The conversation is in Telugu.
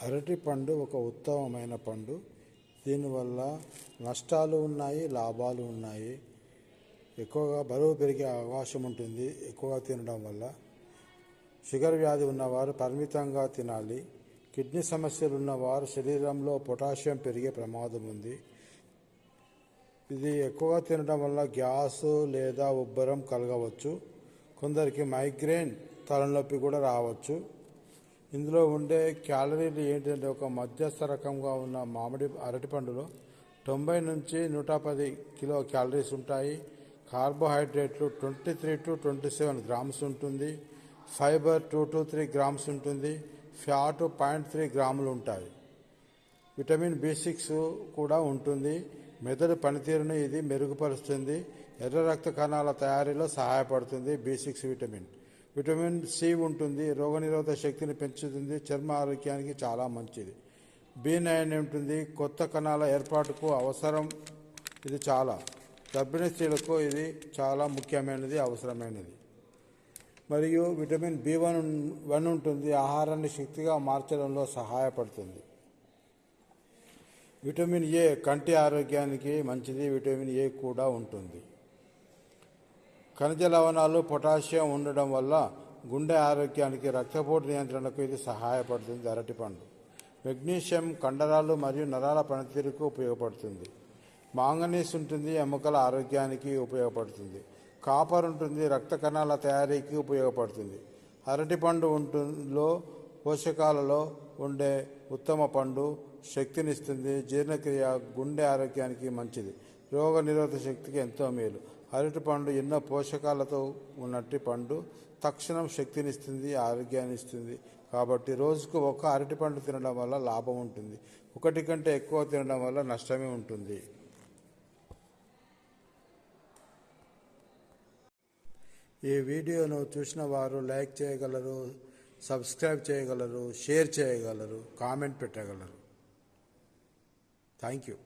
అరటి పండు ఒక ఉత్తమమైన పండు. దీనివల్ల నష్టాలు ఉన్నాయి, లాభాలు ఉన్నాయి. ఎక్కువగా బరువు పెరిగే అవకాశం ఉంటుంది ఎక్కువగా తినడం వల్ల. షుగర్ వ్యాధి ఉన్నవారు పరిమితంగా తినాలి. కిడ్నీ సమస్యలు ఉన్నవారు శరీరంలో పొటాషియం పెరిగే ప్రమాదం ఉంది. ఇది ఎక్కువగా తినడం వల్ల గ్యాస్ లేదా ఉబ్బరం కలగవచ్చు. కొందరికి మైగ్రేన్, తలనొప్పి కూడా రావచ్చు. ఇందులో ఉండే క్యాలరీలు ఏంటంటే ఒక మధ్యస్థ రకంగా ఉన్న అరటిపండులో 90 నుంచి 110 కిలో క్యాలరీస్ ఉంటాయి. కార్బోహైడ్రేట్లు 23 to 27 గ్రామ్స్ ఉంటుంది. ఫైబర్ 2 to 3 గ్రామ్స్ ఉంటుంది. ఫ్యాట్ 0.3 గ్రాములు ఉంటాయి. విటమిన్ B6 కూడా ఉంటుంది. మెదడు పనితీరును ఇది మెరుగుపరుస్తుంది. ఎర్ర రక్త కణాల తయారీలో సహాయపడుతుంది. B6 విటమిన్ C ఉంటుంది. రోగనిరోధక శక్తిని పెంచుతుంది. చర్మ ఆరోగ్యానికి చాలా మంచిది. B9 ఉంటుంది. కొత్త కణాల ఏర్పాటుకు అవసరం. ఇది చాలా గర్భిణీ స్త్రీలకు ఇది చాలా ముఖ్యమైనది, అవసరమైనది. మరియు విటమిన్ B1 ఉంటుంది. ఆహారాన్ని శక్తిగా మార్చడంలో సహాయపడుతుంది. విటమిన్ A కంటి ఆరోగ్యానికి మంచిది. విటమిన్ A కూడా ఉంటుంది. ఖనిజ లవణాలు, పొటాషియం ఉండడం వల్ల గుండె ఆరోగ్యానికి, రక్తపోటు నియంత్రణకు ఇది సహాయపడుతుంది. అరటిపండు మెగ్నీషియం కండరాలు మరియు నరాల పనితీరుకు ఉపయోగపడుతుంది. మాంగనీస్ ఉంటుంది. ఎముకల ఆరోగ్యానికి ఉపయోగపడుతుంది. కాపర్ ఉంటుంది. రక్త కణాల తయారీకి ఉపయోగపడుతుంది. అరటిపండు లో పోషకాలలో ఉండే ఉత్తమ పండు. శక్తినిస్తుంది. జీర్ణక్రియ, గుండె ఆరోగ్యానికి మంచిది. రోగ నిరోధక శక్తికి ఎంతో మేలు. అరటిపండు ఎన్నో పోషకాలతో ఉన్నట్టు పండు. తక్షణం శక్తినిస్తుంది, ఆరోగ్యాన్ని ఇస్తుంది. కాబట్టి రోజుకు ఒక అరటిపండు తినడం వల్ల లాభం ఉంటుంది. ఒకటి కంటే ఎక్కువ తినడం వల్ల నష్టమే ఉంటుంది. ఈ వీడియోను చూసిన వారు లైక్ చేయగలరు, సబ్స్క్రైబ్ చేయగలరు, షేర్ చేయగలరు, కామెంట్ పెట్టగలరు. Thank you.